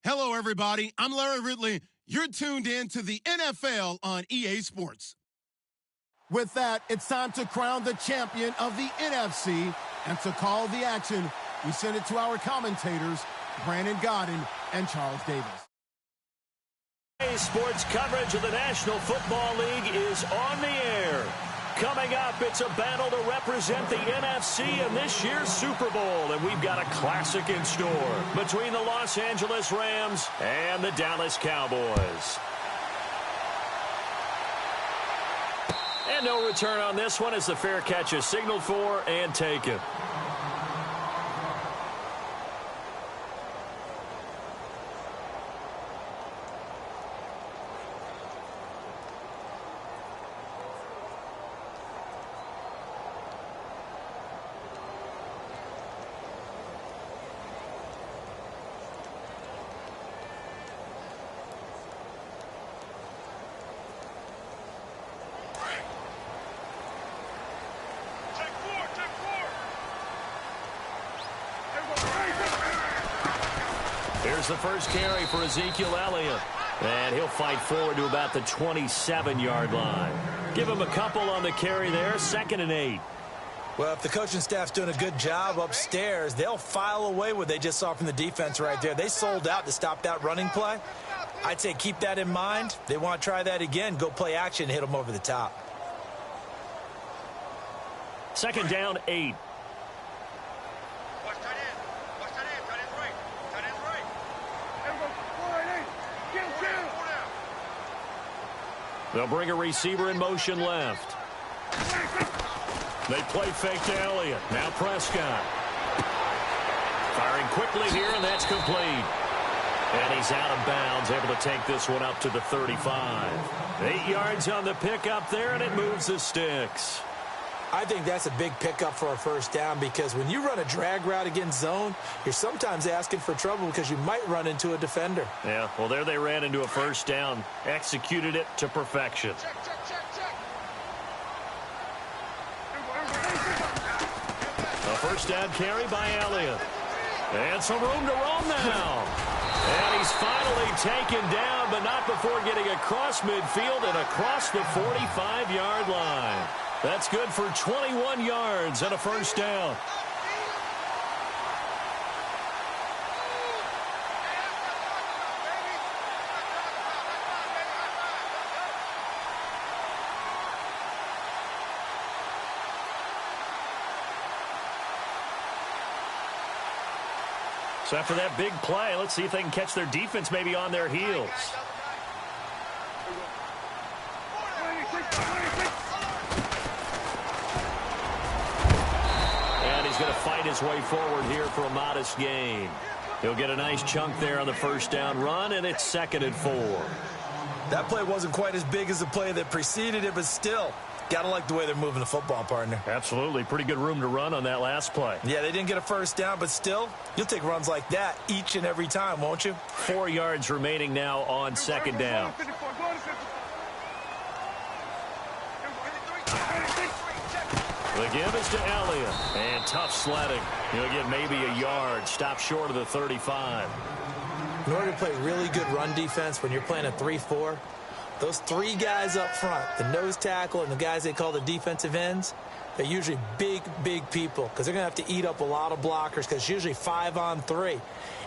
Hello, everybody. I'm Larry Ridley. You're tuned in to the NFL on EA Sports. With that, it's time to crown the champion of the NFC. And to call the action, we send it to our commentators, Brandon Godden and Charles Davis. Sports coverage of the National Football League is on the air. Coming up, it's a battle to represent the NFC in this year's Super Bowl, and we've got a classic in store between the Los Angeles Rams and the Dallas Cowboys. And no return on this one as the fair catch is signaled for and taken. Here's the first carry for Ezekiel Elliott. And he'll fight forward to about the 27-yard line. Give him a couple on the carry there, 2nd and 8. Well, if the coaching staff's doing a good job upstairs, they'll file away what they just saw from the defense right there. They sold out to stop that running play. I'd say keep that in mind. They want to try that again. Go play action, hit them over the top. 2nd down, 8. They'll bring a receiver in motion left. They play fake to Elliott. Now Prescott. Firing quickly here, and that's complete. And he's out of bounds, able to take this one up to the 35. 8 yards on the pickup there, and it moves the sticks. I think that's a big pickup for a first down because when you run a drag route against zone, you're sometimes asking for trouble because you might run into a defender. Yeah, well, there they ran into a first down, executed it to perfection. A first down carry by Elliott. And some room to roam now. And he's finally taken down, but not before getting across midfield and across the 45-yard line. That's good for 21 yards and a first down. So after that big play, let's see if they can catch their defense maybe on their heels. He's going to fight his way forward here for a modest gain. He'll get a nice chunk there on the first down run, and it's 2nd and 4. That play wasn't quite as big as the play that preceded it, but still, got to like the way they're moving the football, partner. Absolutely. Pretty good room to run on that last play. Yeah, they didn't get a first down, but still, you'll take runs like that each and every time, won't you? 4 yards remaining now on 2nd down. The give is to Elliott. And tough sledding. He'll get maybe a yard. Stop short of the 35. In order to play really good run defense when you're playing a 3-4, those 3 guys up front, the nose tackle and the guys they call the defensive ends, they're usually big, big people because they're going to have to eat up a lot of blockers because it's usually 5-on-3.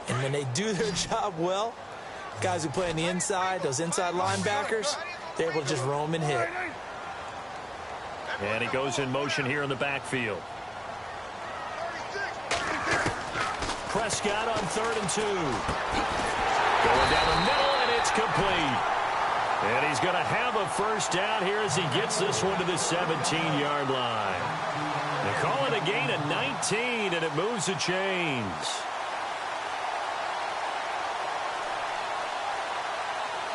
And when they do their job well, guys who play on the inside, those inside linebackers, they're able to just roam and hit. And he goes in motion here in the backfield. Prescott on 3rd and 2. Going down the middle, and it's complete. And he's going to have a first down here as he gets this one to the 17-yard line. They call it a gain of 19, and it moves the chains.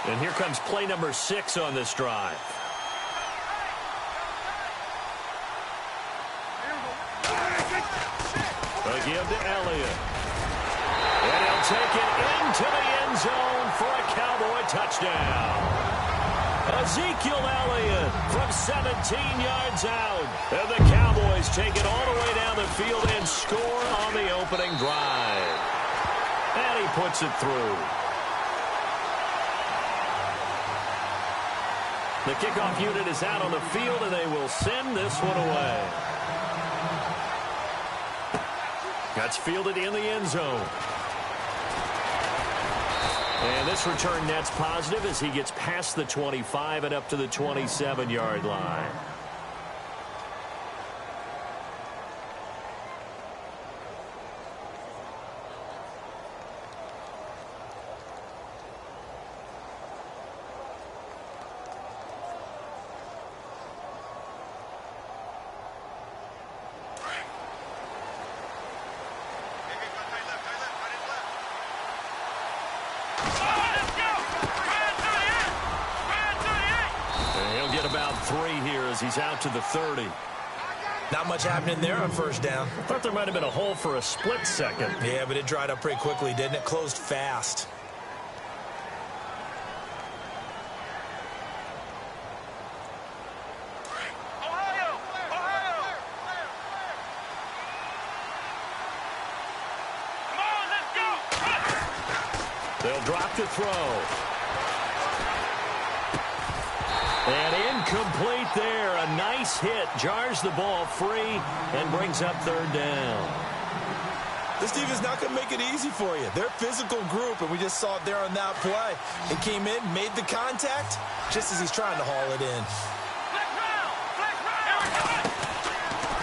And here comes play number 6 on this drive. A give to Elliott. And he'll take it into the end zone for a Cowboy touchdown. Ezekiel Elliott from 17 yards out. And the Cowboys take it all the way down the field and score on the opening drive. And he puts it through. The kickoff unit is out on the field, and they will send this one away. That's fielded in the end zone. And this return net's positive as he gets past the 25 and up to the 27-yard line. He's out to the 30. Not much happening there on first down. I thought there might have been a hole for a split second. Yeah, but it dried up pretty quickly, didn't it? Closed fast. They'll drop to throw. And incomplete there. A nice hit. Jars the ball free and brings up third down. This team is not going to make it easy for you. They're a physical group, and we just saw it there on that play. He came in, made the contact, just as he's trying to haul it in.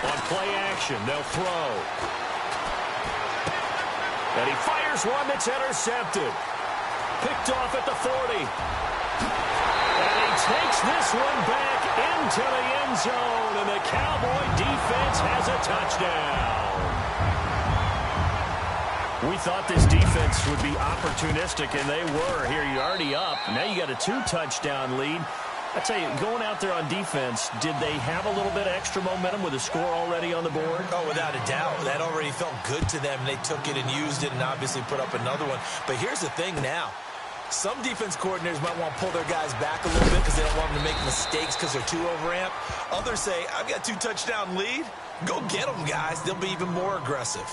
On play action, they'll throw. And he fires one that's intercepted. Picked off at the 40. Takes this one back into the end zone, and the Cowboy defense has a touchdown. We thought this defense would be opportunistic, and they were. Here, you're already up. Now you got a 2-touchdown lead. I tell you, going out there on defense, did they have a little bit of extra momentum with a score already on the board? Oh, without a doubt. That already felt good to them. They took it and used it and obviously put up another one. But here's the thing now. Some defense coordinators might want to pull their guys back a little bit because they don't want them to make mistakes because they're too overamped. Others say, I've got a 2-touchdown lead. Go get them, guys. They'll be even more aggressive.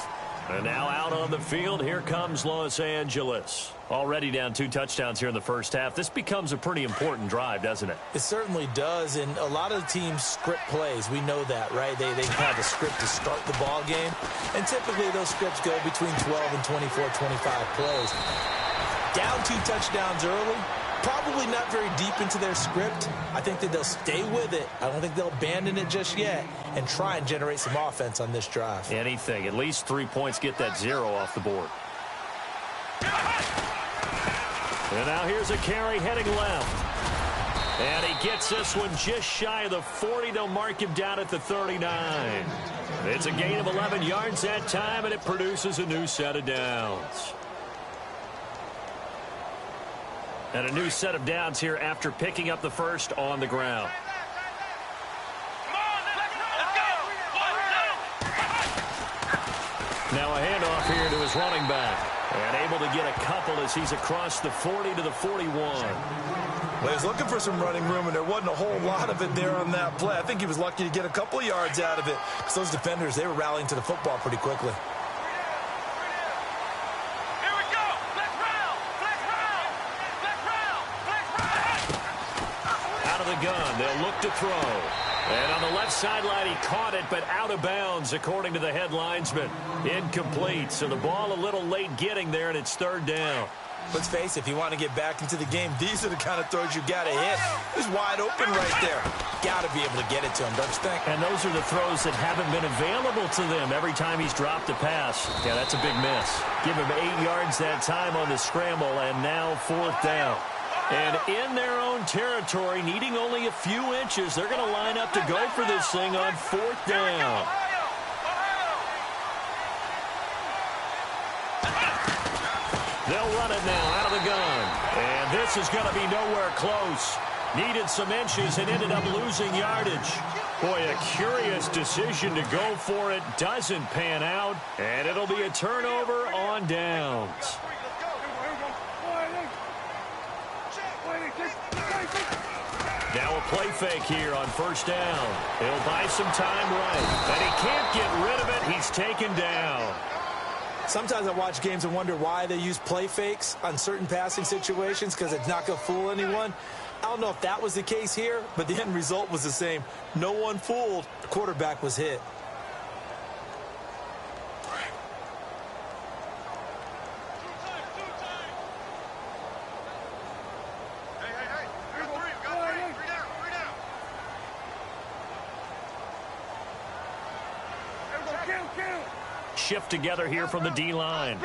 And now out on the field, here comes Los Angeles. Already down 2 touchdowns here in the first half. This becomes a pretty important drive, doesn't it? It certainly does, and a lot of the teams script plays. We know that, right? They have a script to start the ball game, and typically those scripts go between 12 and 24, 25 plays. Down 2 touchdowns early, probably not very deep into their script. I think that they'll stay with it. I don't think they'll abandon it just yet and try and generate some offense on this drive. Anything. At least 3 points, get that 0 off the board. And now here's a carry heading left. And he gets this one just shy of the 40. They'll mark him down at the 39. It's a gain of 11 yards that time, and it produces a new set of downs. And a new set of downs here after picking up the first on the ground. Now a handoff here to his running back. And able to get a couple as he's across the 40 to the 41. Well, he was looking for some running room, and there wasn't a whole lot of it there on that play. I think he was lucky to get a couple of yards out of it because those defenders, they were rallying to the football pretty quickly. Gun. They'll look to throw. And on the left sideline, he caught it, but out of bounds, according to the head linesman. Incomplete. So the ball a little late getting there, and it's third down. Let's face it, if you want to get back into the game, these are the kind of throws you got to hit. He's wide open right there. Got to be able to get it to him, don't you think? And those are the throws that haven't been available to them every time he's dropped a pass. Yeah, that's a big miss. Give him 8 yards that time on the scramble, and now fourth down. And in their own territory, needing only a few inches, they're going to line up to go for this thing on fourth down. They'll run it now out of the gun. And this is going to be nowhere close. Needed some inches and ended up losing yardage. Boy, a curious decision to go for it. Doesn't pan out. And it'll be a turnover on downs. Now a play fake here on first down. He'll buy some time right. And he can't get rid of it. He's taken down. Sometimes I watch games and wonder why they use play fakes on certain passing situations because it's not going to fool anyone. I don't know if that was the case here, but the end result was the same. No one fooled. The quarterback was hit. Shift together here from the D-line.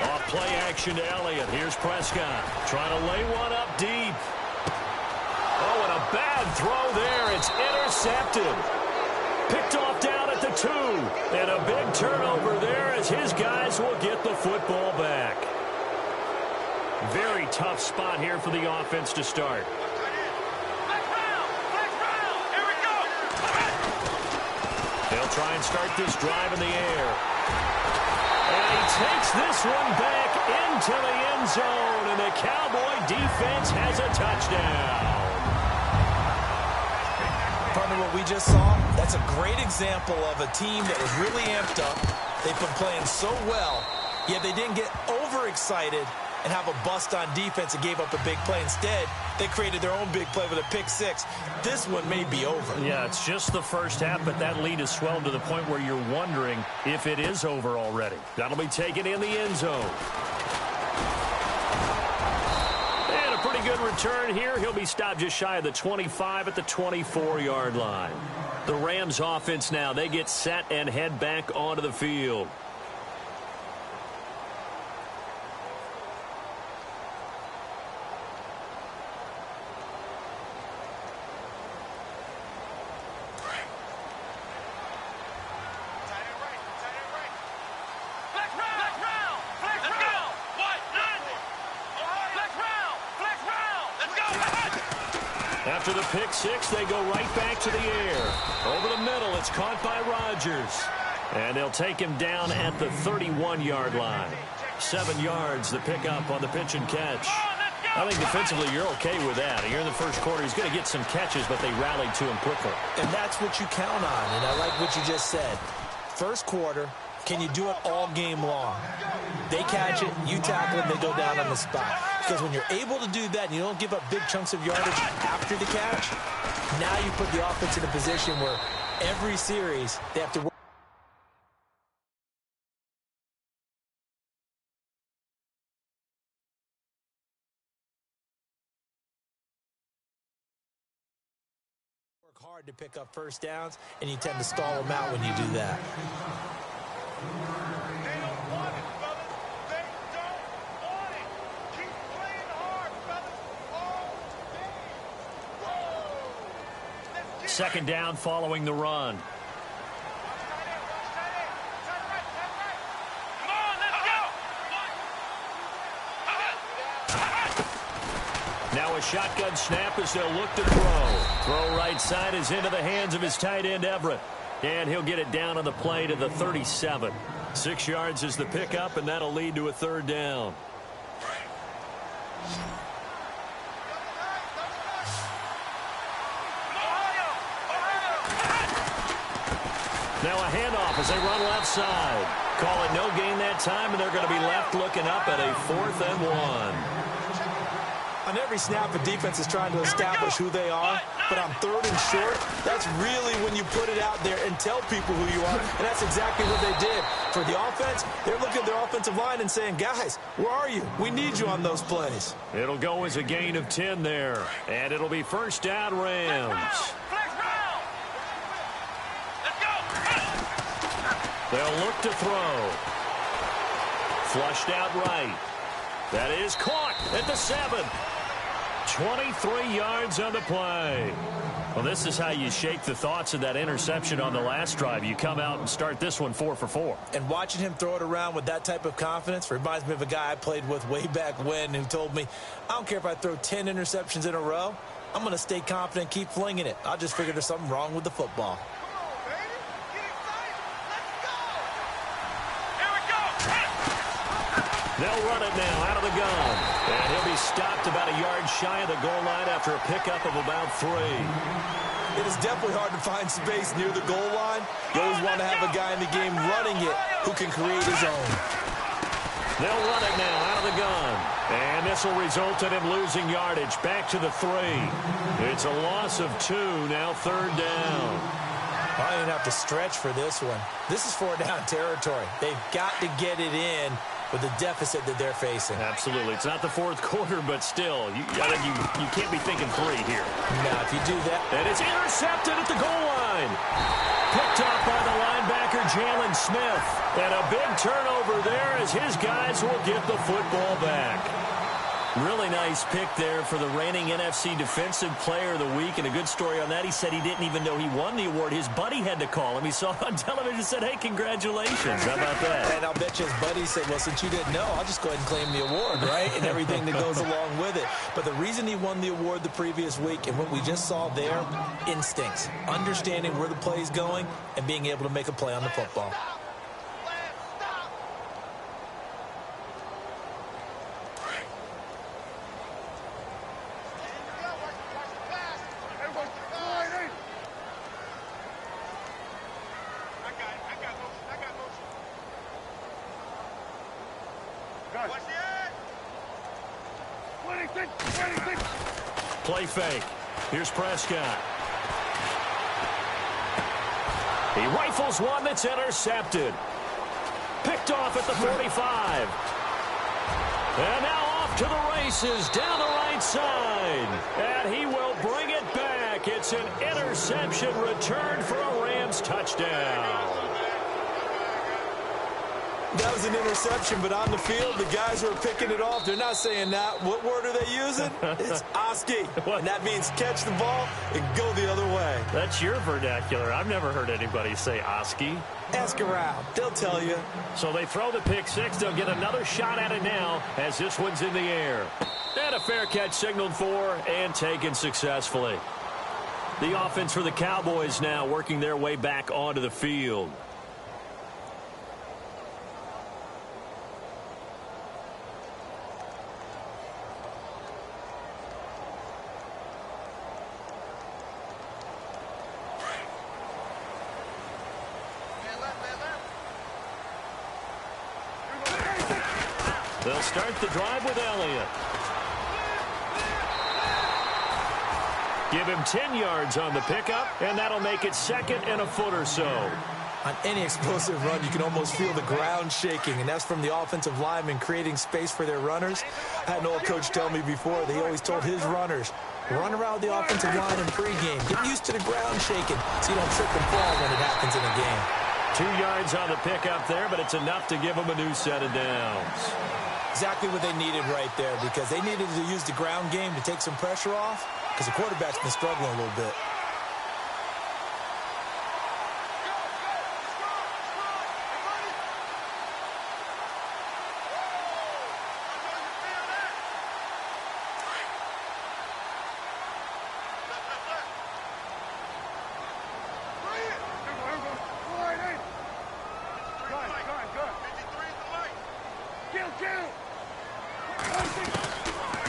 Off play action to Elliott. Here's Prescott trying to lay one up deep. Oh, and a bad throw there. It's intercepted. Picked off down at the 2. And a big turnover there as his guys will get the football back. Very tough spot here for the offense to start. They'll try and start this drive in the air. And he takes this one back into the end zone, and the Cowboy defense has a touchdown. Partner, what we just saw, that's a great example of a team that was really amped up. They've been playing so well, yet they didn't get overexcited and have a bust on defense and gave up a big play. Instead, they created their own big play with a pick six. This one may be over. Yeah, it's just the first half, but that lead has swelled to the point where you're wondering if it is over already. That'll be taken in the end zone. And a pretty good return here. He'll be stopped just shy of the 25 at the 24-yard line. The Rams offense now, they get set and head back onto the field. After the pick six, they go right back to the air. Over the middle, it's caught by Rodgers. And they'll take him down at the 31-yard line. 7 yards, the pickup on the pitch and catch. I think defensively you're okay with that. Here in the first quarter, he's going to get some catches, but they rallied to him quickly. And that's what you count on, and I like what you just said. First quarter, can you do it all game long? They catch it, you tackle it, they go down on the spot. Because when you're able to do that and you don't give up big chunks of yardage after the catch, now you put the offense in a position where every series they have to work hard to pick up first downs, and you tend to stall them out when you do that. Second down following the run. Now a shotgun snap as they'll look to throw. Throw right side is into the hands of his tight end, Everett. And he'll get it down on the play to the 37. 6 yards is the pickup, and that'll lead to a third down. Now a handoff as they run left side. Call it no gain that time, and they're going to be left looking up at a 4th and 1. On every snap, a defense is trying to establish who they are, but on 3rd and short, that's really when you put it out there and tell people who you are, and that's exactly what they did. For the offense, they're looking at their offensive line and saying, guys, where are you? We need you on those plays. It'll go as a gain of 10 there, and it'll be first down Rams. They'll look to throw. Flushed out right. That is caught at the 7. 23 yards on the play. Well, this is how you shake the thoughts of that interception on the last drive. You come out and start this one 4 for 4. And watching him throw it around with that type of confidence reminds me of a guy I played with way back when who told me, I don't care if I throw 10 interceptions in a row. I'm going to stay confident and keep flinging it. I'll just figure there's something wrong with the football. They'll run it now out of the gun. And he'll be stopped about a yard shy of the goal line after a pickup of about 3. It is definitely hard to find space near the goal line. You always want to have a guy in the game running it who can create his own. They'll run it now out of the gun. And this will result in him losing yardage. Back to the 3. It's a loss of 2, now 3rd down. I don't even have to stretch for this one. This is 4-down territory. They've got to get it in with the deficit that they're facing. Absolutely. It's not the 4th quarter, but still, you can't be thinking 3 here. Now, if you do that. And it's intercepted at the goal line. Picked off by the linebacker, Jalen Smith. And a big turnover there as his guys will get the football back. Really nice pick there for the reigning NFC Defensive Player of the Week. And a good story on that. He said he didn't even know he won the award. His buddy had to call him. He saw it on television and said, hey, congratulations. How about that? And I'll bet you his buddy said, well, since you didn't know, I'll just go ahead and claim the award, right? And everything that goes along with it. But the reason he won the award the previous week and what we just saw there, instincts, understanding where the play is going and being able to make a play on the football. Play fake. Here's Prescott. He rifles one that's intercepted. Picked off at the 45. And now off to the races down the right side. And he will bring it back. It's an interception return for a Rams touchdown. That was an interception, but on the field, the guys who are picking it off, they're not saying that. What word are they using? It's Oski. And that means catch the ball and go the other way. That's your vernacular. I've never heard anybody say Oski. Ask around. They'll tell you. So they throw the pick six. They'll get another shot at it now as this one's in the air. And a fair catch signaled for and taken successfully. The offense for the Cowboys now working their way back onto the field. They'll start the drive with Elliott. Give him 10 yards on the pickup, and that'll make it second and a foot or so. On any explosive run, you can almost feel the ground shaking, and that's from the offensive linemen creating space for their runners. I had an old coach tell me before that he always told his runners, run around the offensive line in pregame. Get used to the ground shaking so you don't trip and fall when it happens in a game. 2 yards on the pickup there, but it's enough to give them a new set of downs. Exactly what they needed right there, because they needed to use the ground game to take some pressure off, because the quarterback's been struggling a little bit.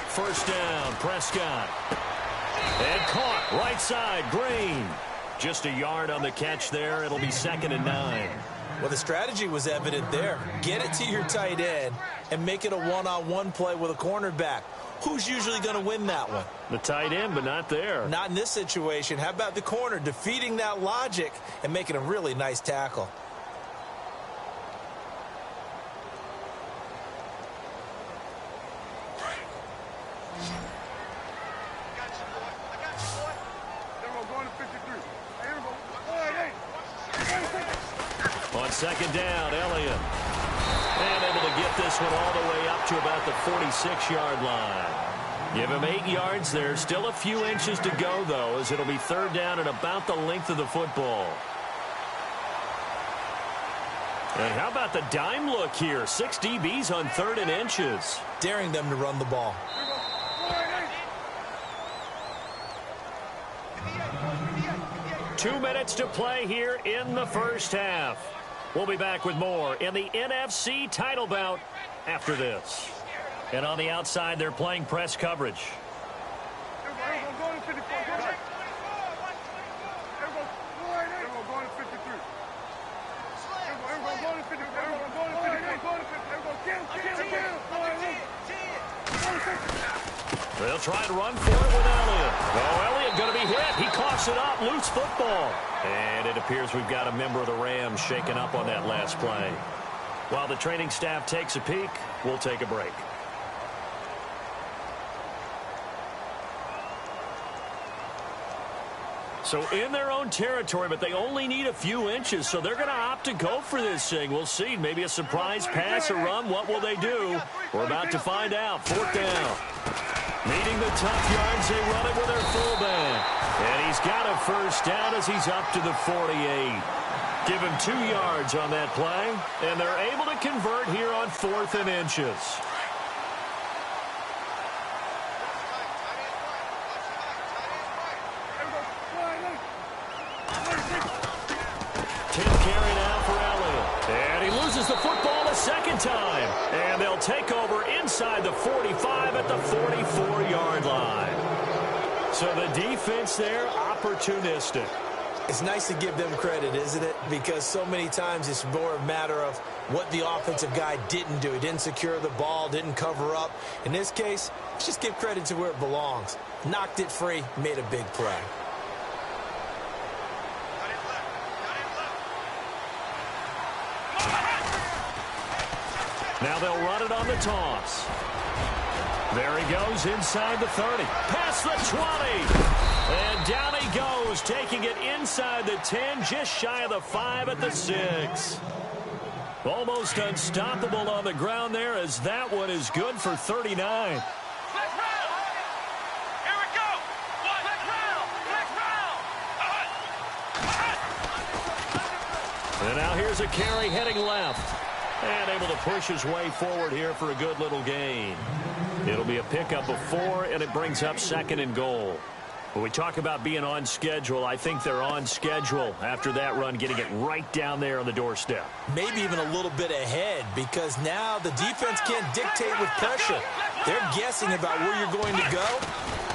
First down, Prescott. And caught, right side, Green. Just a yard on the catch there. It'll be 2nd and 9. Well, the strategy was evident there. Get it to your tight end and make it a one-on-one play with a cornerback. Who's usually going to win that one? The tight end, but not there. Not in this situation. How about the corner defeating that logic and making a really nice tackle? On 2nd down, Elliott. And able to get this one all the way up to about the 46-yard line. Give him 8 yards there. Still a few inches to go, though, as it'll be 3rd down and about the length of the football. And how about the dime look here? 6 DBs on 3rd and inches. Daring them to run the ball. Two minutes to play here in the first half. We'll be back with more in the NFC title bout after this. And on the outside, they're playing press coverage. They'll try and run for it with Elliott. Oh, Elliott going to be hit. He coughs it up. Loose football. And it appears we've got a member of the Rams shaken up on that last play. While the training staff takes a peek, we'll take a break. So in their own territory, but they only need a few inches, so they're going to opt to go for this thing. We'll see. Maybe a surprise pass or run. What will they do? We're about to find out. 4th down. Needing the tough yards, they run it with their fullback. And he's got a first down as he's up to the 48. Give him 2 yards on that play, and they're able to convert here on 4th and inches. 10 carry now for Elliott. And he loses the football a second time. And they'll take over inside the 45 at the 44-yard line. So the defense there, opportunistic. It's nice to give them credit, isn't it? Because so many times it's more a matter of what the offensive guy didn't do. He didn't secure the ball, didn't cover up. In this case, let's just give credit to where it belongs. Knocked it free, made a big play. Now they'll run it on the toss. There he goes inside the 30. Past the 20. And down he goes, taking it inside the 10, just shy of the 5 at the 6. Almost unstoppable on the ground there, as that one is good for 39. And now here's a carry heading left. And able to push his way forward here for a good little gain. It'll be a pickup of 4, and it brings up 2nd and goal. When we talk about being on schedule, I think they're on schedule after that run, getting it right down there on the doorstep. Maybe even a little bit ahead, because now the defense can't dictate with pressure. They're guessing about where you're going to go.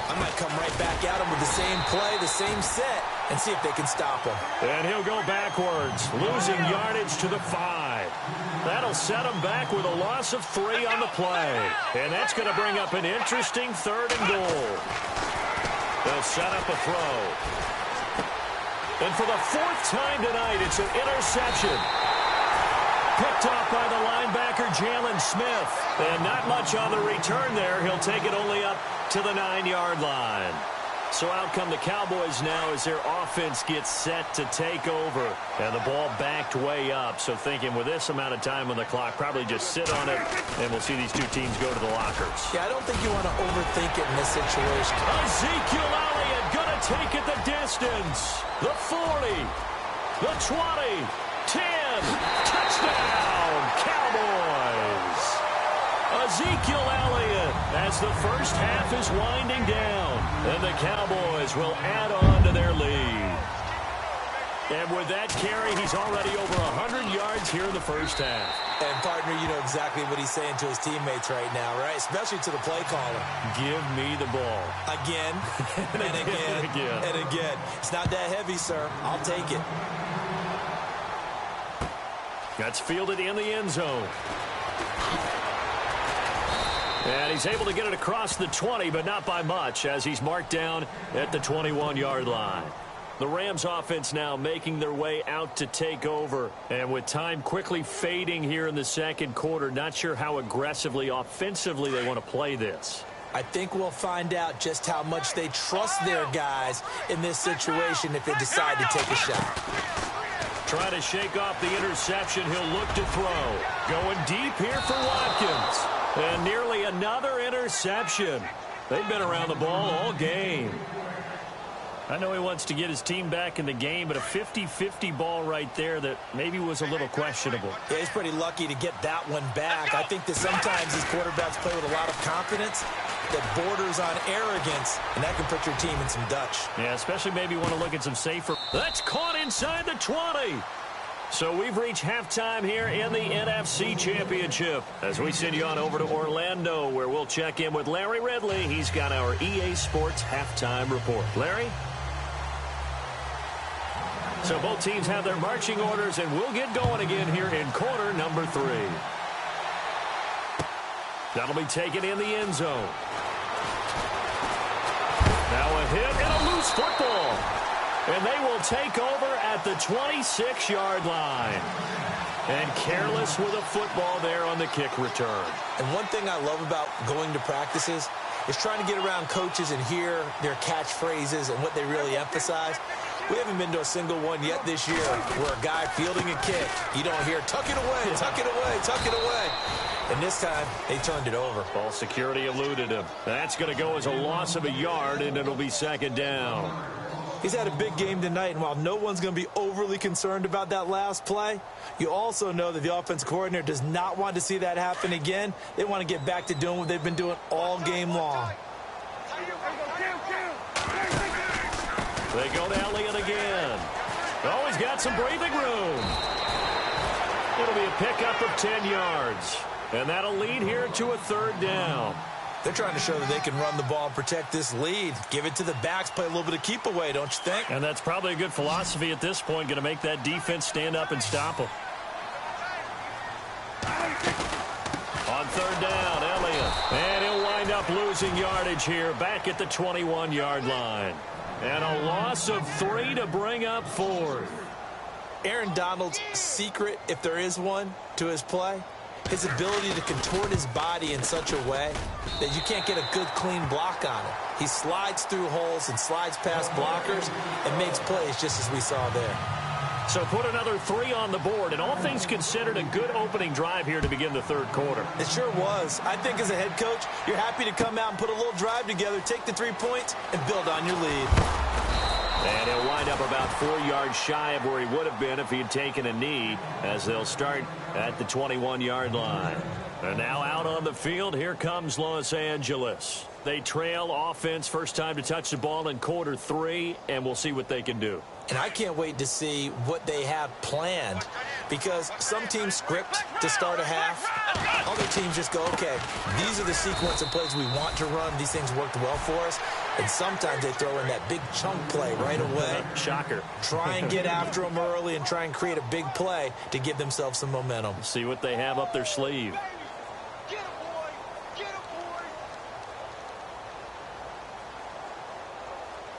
I might come right back at them with the same play, the same set, and see if they can stop him. And he'll go backwards, losing yardage to the 5. That'll set him back with a loss of 3 on the play. And that's going to bring up an interesting 3rd and goal. They'll set up a throw. And for the 4th time tonight, it's an interception. Picked off by the linebacker, Jalen Smith. And not much on the return there. He'll take it only up to the 9-yard line. So out come the Cowboys now as their offense gets set to take over. And the ball backed way up. So thinking with this amount of time on the clock, probably just sit on it, and we'll see these two teams go to the lockers. Yeah, I don't think you want to overthink it in this situation. Ezekiel Elliott going to take it the distance. The 40, the 20, 10, touchdown, Cowboys. Ezekiel Elliott as the first half is winding down, and the Cowboys will add on to their lead. And with that carry, he's already over 100 yards here in the first half. And, partner, you know exactly what he's saying to his teammates right now, right? Especially to the play caller. Give me the ball. Again, and again, and again. It's not that heavy, sir. I'll take it. That's fielded in the end zone. And he's able to get it across the 20, but not by much, as he's marked down at the 21-yard line. The Rams offense now making their way out to take over. And with time quickly fading here in the second quarter, not sure how aggressively, offensively they want to play this. I think we'll find out just how much they trust their guys in this situation if they decide to take a shot. Trying to shake off the interception, he'll look to throw. Going deep here for Watkins. And nearly another interception. They've been around the ball all game. I know he wants to get his team back in the game, but a 50-50 ball right there that maybe was a little questionable. Yeah, he's pretty lucky to get that one back. I think that sometimes these quarterbacks play with a lot of confidence that borders on arrogance, and that can put your team in some Dutch. Yeah, especially maybe want to look at some safer. That's caught inside the 20. So we've reached halftime here in the NFC Championship as we send you on over to Orlando, where we'll check in with Larry Ridley. He's got our EA Sports halftime report. Larry? So both teams have their marching orders, and we'll get going again here in quarter number 3. That'll be taken in the end zone. hit and a loose football. And they will take over at the 26-yard line. And careless with a football there on the kick return. And one thing I love about going to practices is trying to get around coaches and hear their catchphrases and what they really emphasize. We haven't been to a single one yet this year where a guy fielding a kick, you don't hear, tuck it away, tuck it away, tuck it away. And this time, they turned it over. Ball security eluded him. That's going to go as a loss of a yard, and it'll be second down. He's had a big game tonight, and while no one's going to be overly concerned about that last play, you also know that the offensive coordinator does not want to see that happen again. They want to get back to doing what they've been doing all game long. They go to Elliott again. Oh, he's got some breathing room. It'll be a pickup of 10 yards. And that'll lead here to a third down. They're trying to show that they can run the ball and protect this lead. Give it to the backs, play a little bit of keep away, don't you think? And that's probably a good philosophy at this point, going to make that defense stand up and stop them. On third down, Elliott. And he'll wind up losing yardage here back at the 21-yard line. And a loss of 3 to bring up fourth. Aaron Donald's secret, if there is one, to his play, his ability to contort his body in such a way that you can't get a good, clean block on it. He slides through holes and slides past blockers and makes plays just as we saw there. So put another 3 on the board, and all things considered, a good opening drive here to begin the third quarter. It sure was. I think as a head coach, you're happy to come out and put a little drive together, take the 3 points, and build on your lead. And he'll wind up about 4 yards shy of where he would have been if he had taken a knee, as they'll start at the 21-yard line. And now out on the field, here comes Los Angeles. They trail offense, first time to touch the ball in quarter 3, and we'll see what they can do. And I can't wait to see what they have planned, because some teams script to start a half. Other teams just go, okay, these are the sequence of plays we want to run. These things worked well for us. And sometimes they throw in that big chunk play right away. Shocker. Try and get after them early and try and create a big play to give themselves some momentum. See what they have up their sleeve.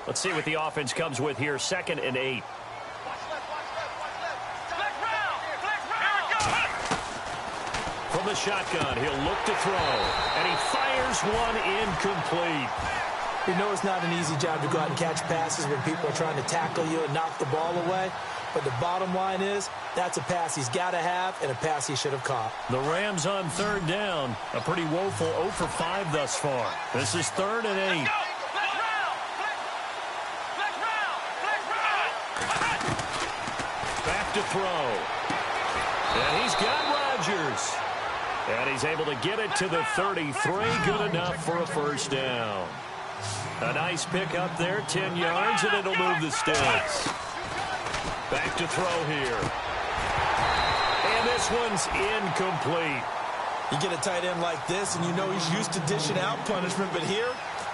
Let's see what the offense comes with here. 2nd and 8. From the shotgun, he'll look to throw. And he fires one incomplete. You know it's not an easy job to go out and catch passes when people are trying to tackle you and knock the ball away. But the bottom line is, that's a pass he's got to have and a pass he should have caught. The Rams on third down. A pretty woeful 0 for 5 thus far. This is 3rd and 8. Back to throw. And he's got Rodgers. And he's able to get it to the 33. Good enough for a first down. A nice pick up there, 10 yards, and it'll move the sticks. Back to throw here. And this one's incomplete. You get a tight end like this, and you know he's used to dishing out punishment, but here,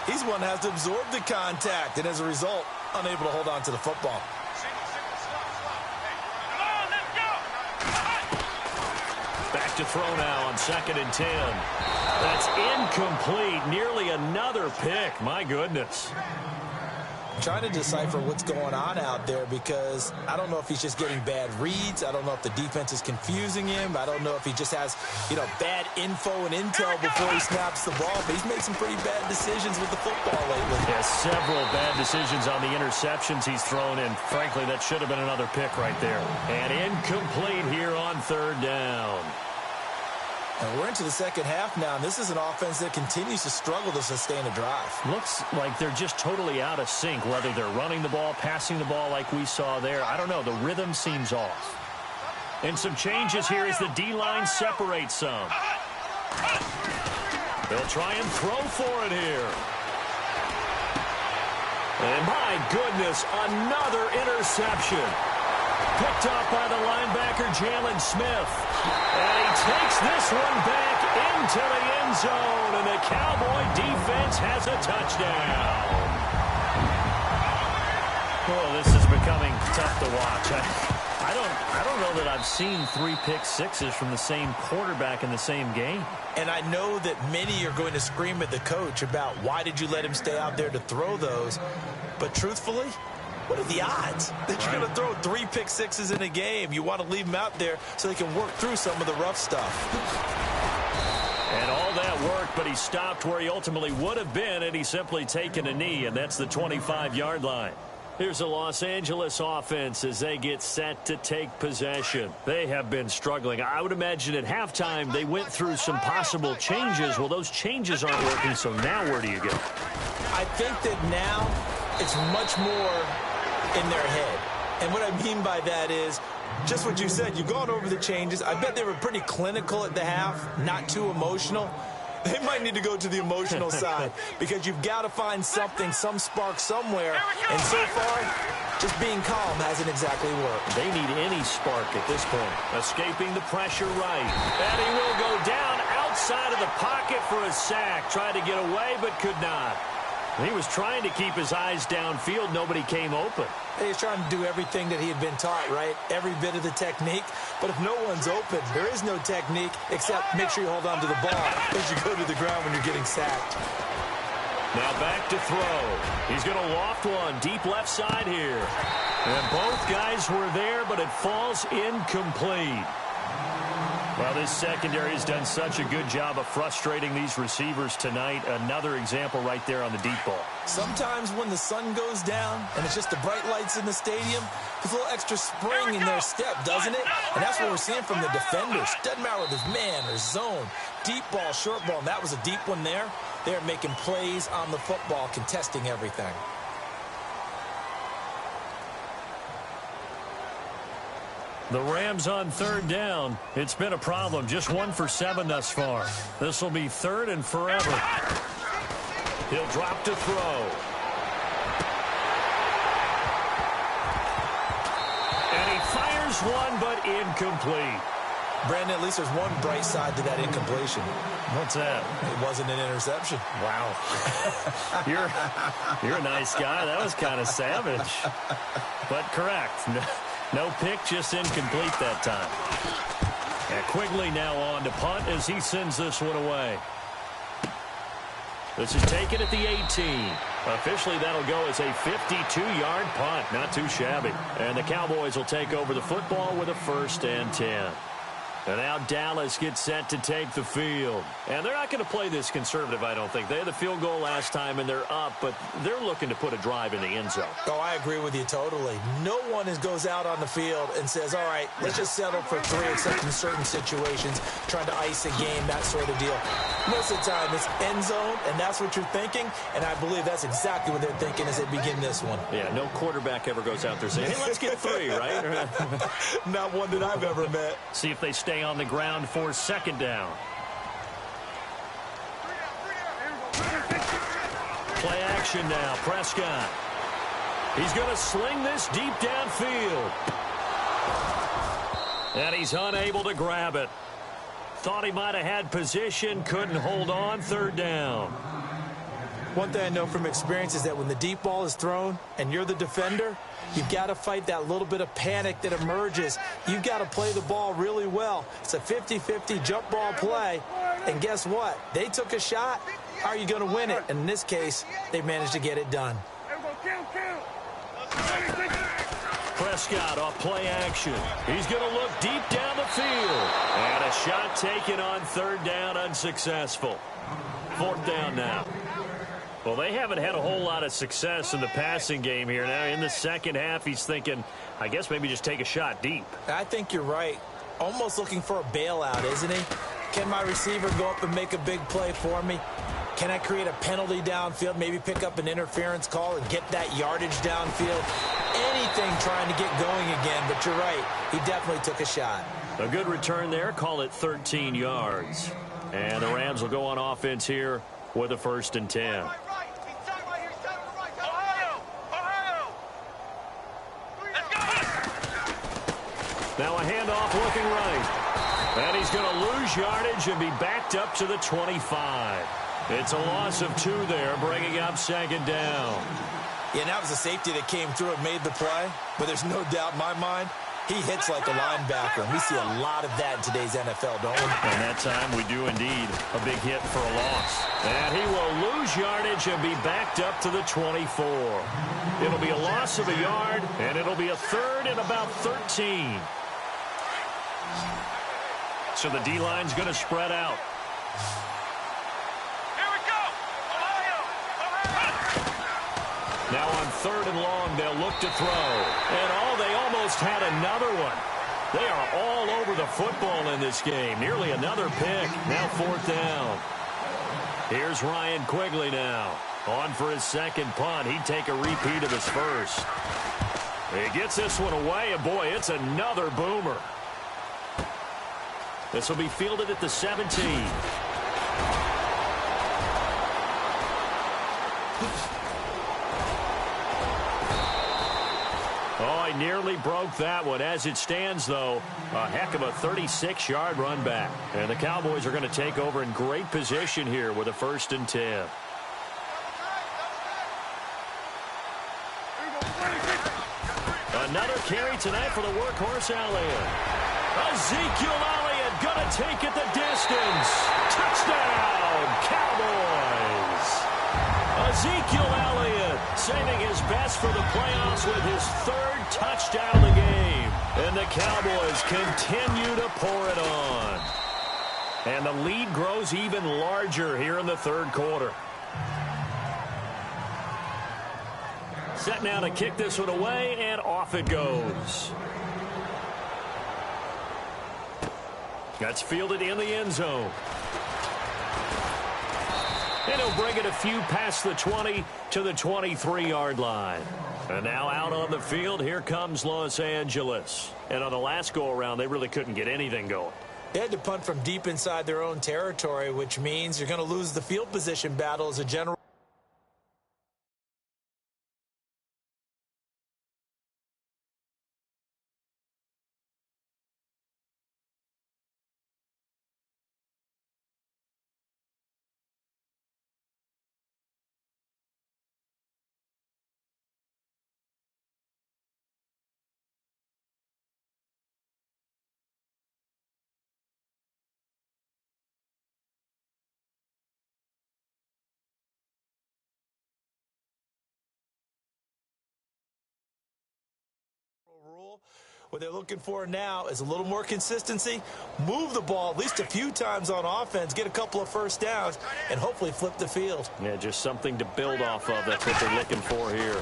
he's one that has to absorb the contact, and as a result, unable to hold on to the football. Back to throw now on 2nd and 10. That's incomplete. Nearly another pick. My goodness. I'm trying to decipher what's going on out there, because I don't know if he's just getting bad reads. I don't know if the defense is confusing him. I don't know if he just has, bad info and intel before he snaps the ball. But he's made some pretty bad decisions with the football lately. Yeah, several bad decisions on the interceptions he's thrown in. Frankly, that should have been another pick right there. And incomplete here on 3rd down. And we're into the second half now, and this is an offense that continues to struggle to sustain a drive. Looks like they're just totally out of sync, whether they're running the ball, passing the ball like we saw there. I don't know. The rhythm seems off. And some changes here as the D-line separates some. They'll try and throw for it here. And my goodness, another interception. Picked off by the linebacker, Jalen Smith. And he takes this one back into the end zone, and the Cowboy defense has a touchdown. Oh, this is becoming tough to watch. I don't know that I've seen 3 pick sixes from the same quarterback in the same game. And I know that many are going to scream at the coach about why did you let him stay out there to throw those. But truthfully, what are the odds that you're going to throw 3 pick sixes in a game? You want to leave them out there so they can work through some of the rough stuff. And all that worked, but he stopped where he ultimately would have been had he simply taken a knee, and that's the 25-yard line. Here's the Los Angeles offense as they get set to take possession. They have been struggling. I would imagine at halftime they went through some possible changes. Well, those changes aren't working, so now where do you go? I think that now it's much more in their head. And what I mean by that is just what you said. You've gone over the changes. I bet they were pretty clinical at the half, not too emotional. They might need to go to the emotional side because you've got to find something, some spark somewhere. And so far, just being calm hasn't exactly worked. They need any spark at this point. Escaping the pressure right. And he will go down outside of the pocket for a sack. Tried to get away but could not. He was trying to keep his eyes downfield. Nobody came open. He's trying to do everything that he had been taught, right? Every bit of the technique. But if no one's open, there is no technique except make sure you hold on to the ball as you go to the ground when you're getting sacked. Now back to throw. He's going to loft one deep left side here. And both guys were there, but it falls incomplete. Well, this secondary has done such a good job of frustrating these receivers tonight. Another example right there on the deep ball. Sometimes when the sun goes down and it's just the bright lights in the stadium, there's a little extra spring in their step, doesn't it? And that's what we're seeing from the defenders. Doesn't matter whether it's man or zone, deep ball, short ball, and that was a deep one there. They're making plays on the football, contesting everything. The Rams on third down. It's been a problem. Just 1 for 7 thus far. This will be 3rd and forever. He'll drop to throw. And he fires one, but incomplete. Brandon, at least there's one bright side to that incompletion. What's that? It wasn't an interception. Wow. You're a nice guy. That was kind of savage. But correct. No pick, just incomplete that time. And Quigley now on to punt as he sends this one away. This is taken at the 18. Officially, that'll go as a 52-yard punt. Not too shabby. And the Cowboys will take over the football with a 1st and 10. And now Dallas gets set to take the field. And they're not going to play this conservative, I don't think. They had the field goal last time, and they're up, but they're looking to put a drive in the end zone. Oh, I agree with you totally. No one goes out on the field and says, all right, let's just settle for 3 except in certain situations, trying to ice a game, that sort of deal. Most of the time, it's end zone, and that's what you're thinking, and I believe that's exactly what they're thinking as they begin this one. Yeah, no quarterback ever goes out there saying, hey, let's get 3, right? Not one that I've ever met. See if they stay on the ground for 2nd down. Play action now. Prescott. He's going to sling this deep downfield. And he's unable to grab it. Thought he might have had position, couldn't hold on. 3rd down. One thing I know from experience is that when the deep ball is thrown and you're the defender, you've got to fight that little bit of panic that emerges. You've got to play the ball really well. It's a 50-50 jump ball play. And guess what? They took a shot. How are you going to win it? And in this case, they managed to get it done. Prescott off play action. He's going to look deep down the field. And a shot taken on 3rd down, unsuccessful. 4th down now. Well, they haven't had a whole lot of success in the passing game here. Now, in the second half, he's thinking, I guess maybe just take a shot deep. I think you're right. Almost looking for a bailout, isn't he? Can my receiver go up and make a big play for me? Can I create a penalty downfield, maybe pick up an interference call and get that yardage downfield? Anything trying to get going again, but you're right. He definitely took a shot. A good return there. Call it 13 yards. And the Rams will go on offense here with a 1st and 10. Now a handoff looking right. And he's going to lose yardage and be backed up to the 25. It's a loss of 2 there, bringing up 2nd down. Yeah, and that was a safety that came through and made the play. But there's no doubt in my mind, He hits like a linebacker, and we see a lot of that in today's NFL, don't we? And that time we do indeed a big hit for a loss. And he will lose yardage and be backed up to the 24. It'll be a loss of a yard, and it'll be a third and about 13. So the D-line's going to spread out. Here we go! Ohio! Now on third and long, they'll look to throw. And they almost had another one. They are all over the football in this game. Nearly another pick. Now fourth down. Here's Ryan Quigley now. On for his second punt. He'd take a repeat of his first. He gets this one away, and boy, it's another boomer. This will be fielded at the 17. Oh, he nearly broke that one. As it stands, though, a heck of a 36-yard run back. And the Cowboys are going to take over in great position here with a 1st and 10. Another carry tonight for the workhorse Elliott. Ezekiel Elliott going to take it the distance. Touchdown, Cowboys. Ezekiel Elliott saving his best for the playoffs with his 3rd touchdown of the game. And the Cowboys continue to pour it on. And the lead grows even larger here in the 3rd quarter. Set now to kick this one away, and off it goes. That's fielded in the end zone. And he'll bring it a few past the 20 to the 23-yard line. And now out on the field, here comes Los Angeles. And on the last go-around, they really couldn't get anything going. They had to punt from deep inside their own territory, which means you're going to lose the field position battle as a general. Rule. What they're looking for now is a little more consistency, move the ball at least a few times on offense, get a couple of first downs, and hopefully flip the field. Yeah, just something to build off of. That's what they're looking for here.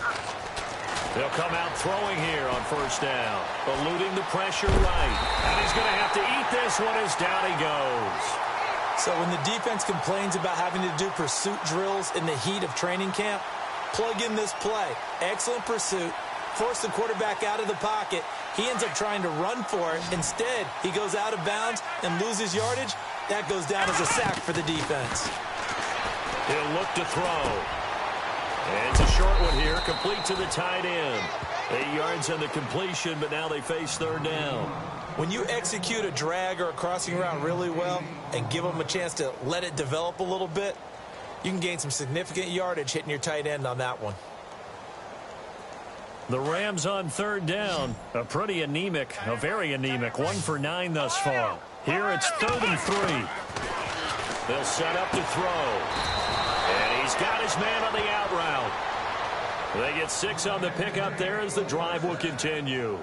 They'll come out throwing here on 1st down, eluding the pressure right. And he's going to have to eat this one as down he goes. So when the defense complains about having to do pursuit drills in the heat of training camp, plug in this play. Excellent pursuit. Force the quarterback out of the pocket. He ends up trying to run for it. Instead, he goes out of bounds and loses yardage. That goes down as a sack for the defense. He'll look to throw. And it's a short one here, complete to the tight end. 8 yards on the completion, but now they face 3rd down. When you execute a drag or a crossing route really well and give them a chance to let it develop a little bit, you can gain some significant yardage hitting your tight end on that one. The Rams on 3rd down. A very anemic, 1 for 9 thus far. Here it's 3rd and 3. They'll set up to throw. And he's got his man on the out route. They get 6 on the pickup there as the drive will continue.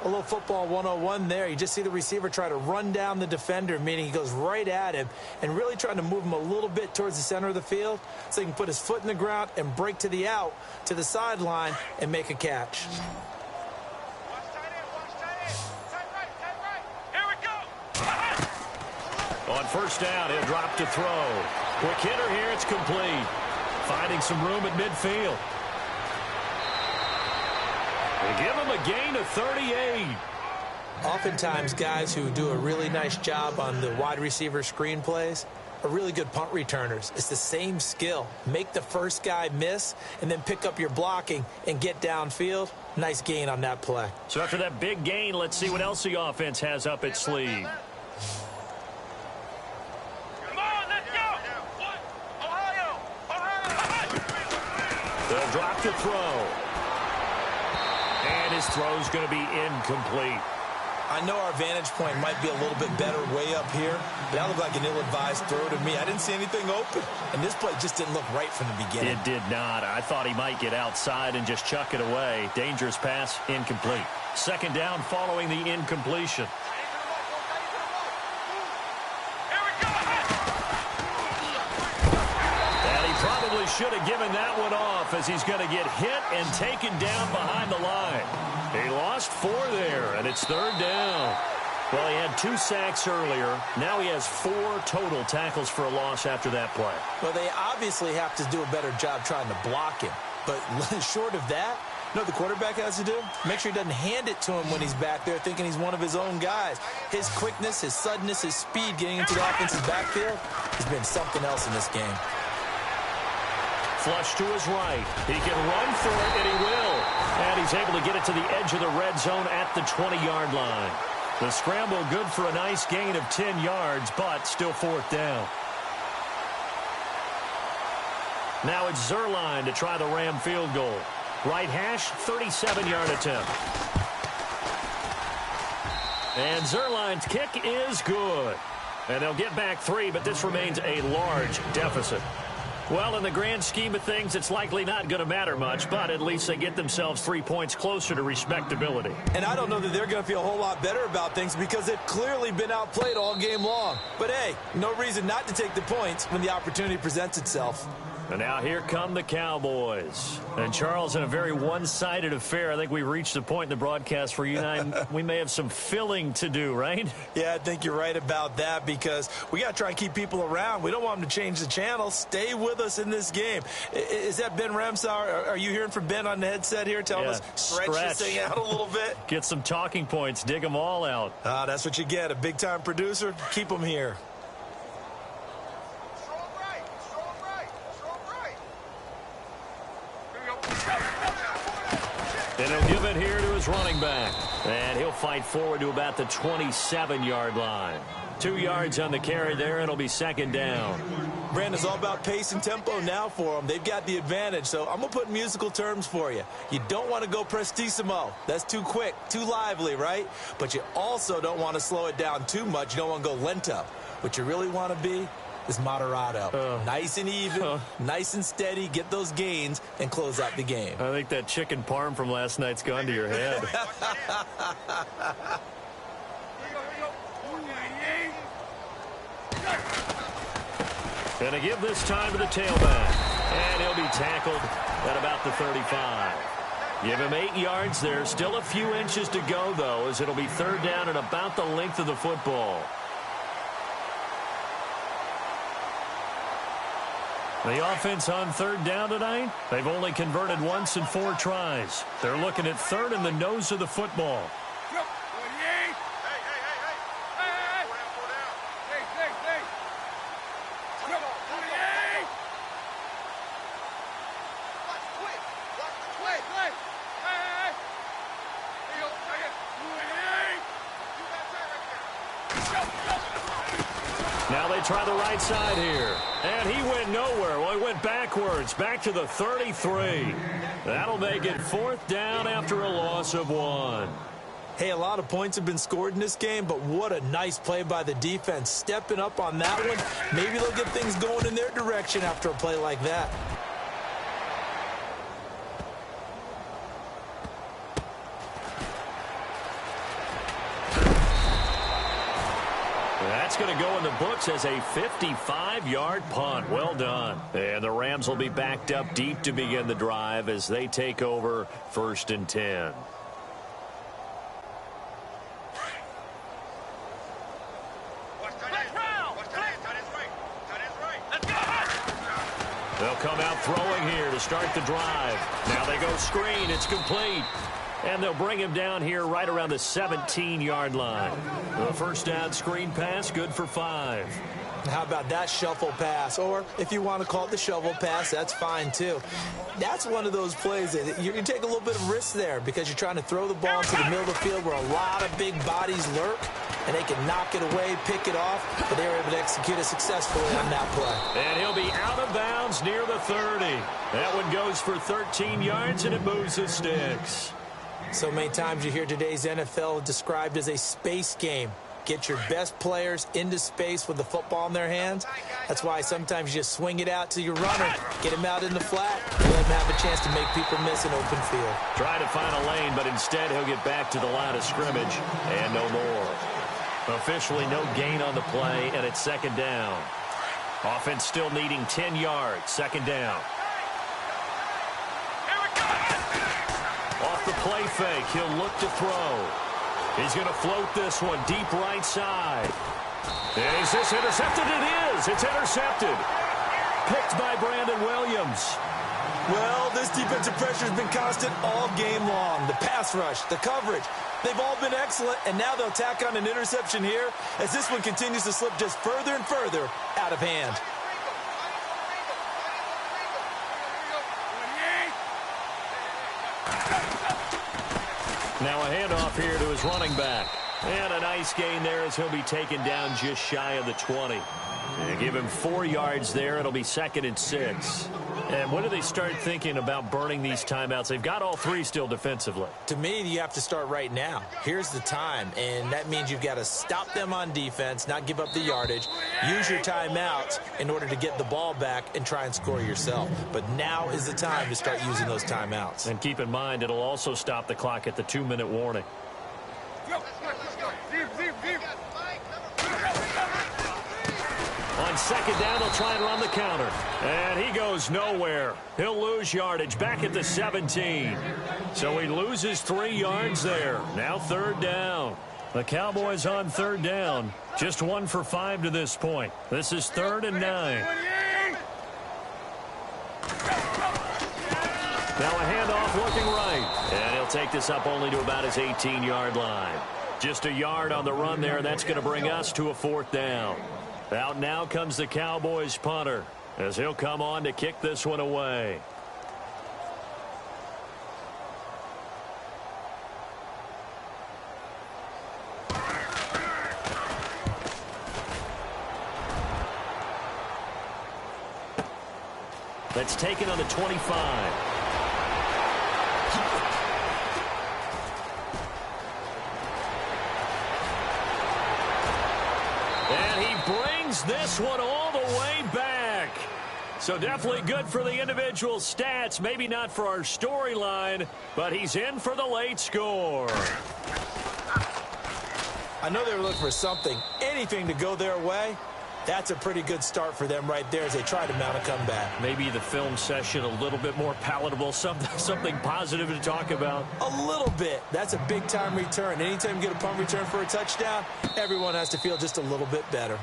A little football 101 there. You just see the receiver try to run down the defender, meaning he goes right at him and really trying to move him a little bit towards the center of the field so he can put his foot in the ground and break to the out, to the sideline, and make a catch. Watch tight end, tight right. Here we go. On 1st down, he'll drop to throw. Quick hitter here, it's complete. Finding some room at midfield. They give him a gain of 38. Oftentimes, guys who do a really nice job on the wide receiver screen plays are really good punt returners. It's the same skill. Make the first guy miss and then pick up your blocking and get downfield. Nice gain on that play. So after that big gain, let's see what else the offense has up its sleeve. Come on, let's go. Ohio. Ohio. They'll drop to throw. And his throw's going to be incomplete. I know our vantage point might be a little bit better way up here, but that looked like an ill-advised throw to me. I didn't see anything open, and this play just didn't look right from the beginning. It did not. I thought he might get outside and just chuck it away. Dangerous pass, incomplete. Second down following the incompletion. And he probably should have given that one off as he's going to get hit and taken down behind the line. He lost 4 there, and it's third down. Well, he had 2 sacks earlier. Now he has 4 total tackles for a loss after that play. Well, they obviously have to do a better job trying to block him. But short of that, you know what the quarterback has to do? Make sure he doesn't hand it to him when he's back there thinking he's one of his own guys. His quickness, his suddenness, his speed getting into the offensive backfield has been something else in this game. Flush to his right. He can run for it, and he will. And he's able to get it to the edge of the red zone at the 20-yard line. The scramble good for a nice gain of 10 yards, but still fourth down. Now it's Zerline to try the Ram field goal. Right hash, 37-yard attempt. And Zerline's kick is good. And they'll get back 3, but this remains a large deficit. Well, in the grand scheme of things, it's likely not going to matter much, but at least they get themselves 3 points closer to respectability. And I don't know that they're going to feel a whole lot better about things because they've clearly been outplayed all game long. But, hey, no reason not to take the points when the opportunity presents itself. And now here come the Cowboys. And, Charles, in a very one-sided affair, I think we've reached the point in the broadcast where you and I, we may have some filling to do, right? Yeah, I think you're right about that because we got to try and keep people around. We don't want them to change the channel. Stay with us in this game. Is that Ben Ramsauer? Are you hearing from Ben on the headset here telling us stretch this thing out a little bit? Get some talking points. Dig them all out. That's what you get. A big-time producer. Keep them here. And he'll give it here to his running back. And he'll fight forward to about the 27-yard line. 2 yards on the carry there, and it'll be second down. Brandon's all about pace and tempo now for them. They've got the advantage, so I'm going to put in musical terms for you. You don't want to go prestissimo. That's too quick, too lively, right? But you also don't want to slow it down too much. You don't want to go lento. What you really want to be is moderato. Nice and even, nice and steady, get those gains, and close out the game. I think that chicken parm from last night's gone to your head. Going to give this time to the tailback. And he'll be tackled at about the 35. Give him 8 yards there. Still a few inches to go, though, as it'll be third down and about the length of the football. The offense on third down tonight, they've only converted once in 4 tries. They're looking at third in the nose of the football. Now they try the right side here. And he went nowhere. Well, he went backwards, back to the 33. That'll make it fourth down after a loss of 1. Hey, a lot of points have been scored in this game, but what a nice play by the defense. Stepping up on that one. Maybe they'll get things going in their direction after a play like that. That's going to go in the books as a 55-yard punt. Well done. And the Rams will be backed up deep to begin the drive as they take over first and 10. They'll come out throwing here to start the drive. Now they go screen. It's complete. And they'll bring him down here right around the 17-yard line. The first down screen pass, good for 5. How about that shuffle pass? Or if you want to call it the shovel pass, that's fine too. That's one of those plays that you can take a little bit of risk there because you're trying to throw the ball into the middle of the field where a lot of big bodies lurk, and they can knock it away, pick it off, but they were able to execute it successfully on that play. And he'll be out of bounds near the 30. That one goes for 13 yards, and it moves the sticks. So many times you hear today's NFL described as a space game. Get your best players into space with the football in their hands. That's why sometimes you just swing it out to your runner, get him out in the flat, and let him have a chance to make people miss an open field. Try to find a lane, but instead he'll get back to the line of scrimmage and no more. Officially no gain on the play, and it's second down. Offense still needing 10 yards. Second down. Off the play fake, he'll look to throw. He's going to float this one deep right side. Is this intercepted? It is. It's intercepted. Picked by Brandon Williams. Well, this defensive pressure has been constant all game long. The pass rush, the coverage, they've all been excellent, and now they'll tack on an interception here as this one continues to slip just further and further out of hand. Now a handoff here to his running back. And a nice gain there as he'll be taken down just shy of the 20. And give him 4 yards there. It'll be 2nd and 6. And when do they start thinking about burning these timeouts? They've got all 3 still defensively. To me, you have to start right now. Here's the time, and that means you've got to stop them on defense, not give up the yardage, use your timeouts in order to get the ball back and try and score yourself. But now is the time to start using those timeouts. And keep in mind, it'll also stop the clock at the 2-minute warning. On second down, he'll try and run the counter. And he goes nowhere. He'll lose yardage back at the 17. So he loses 3 yards there. Now 3rd down. The Cowboys on 3rd down. Just 1 for 5 to this point. This is 3rd and 9. Now a handoff looking right. And he'll take this up only to about his 18-yard line. Just a yard on the run there. That's going to bring us to a 4th down. Out now comes the Cowboys punter as he'll come on to kick this one away. That's taken on the 25. And he brings this one all the way back. So definitely good for the individual stats. Maybe not for our storyline, but he's in for the late score. I know they were looking for something, anything to go their way. That's a pretty good start for them right there as they try to mount a comeback. Maybe the film session a little bit more palatable, something positive to talk about. A little bit. That's a big-time return. Anytime you get a punt return for a touchdown, everyone has to feel just a little bit better.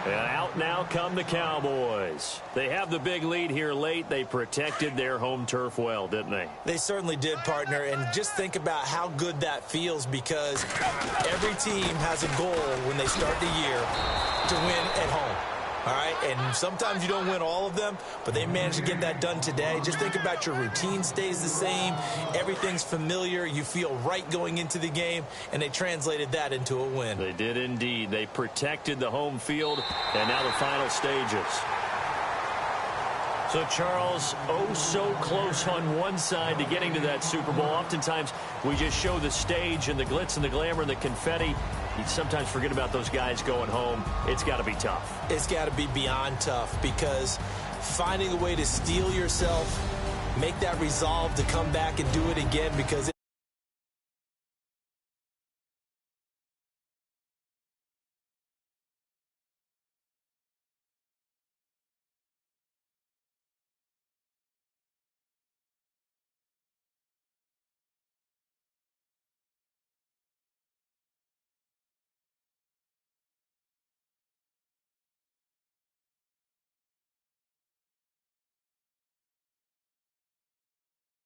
And out now come the Cowboys. They have the big lead here late. They protected their home turf well, didn't they? They certainly did, partner. And just think about how good that feels because every team has a goal when they start the year to win at home. All right, and sometimes you don't win all of them, but they managed to get that done today. Just think about your routine stays the same. Everything's familiar. You feel right going into the game, and they translated that into a win. They did indeed. They protected the home field, and now the final stages. So, Charles, oh so close on one side to getting to that Super Bowl. Oftentimes, we just show the stage and the glitz and the glamour and the confetti. You sometimes forget about those guys going home. It's got to be tough. It's got to be beyond tough because finding a way to steel yourself, make that resolve to come back and do it again because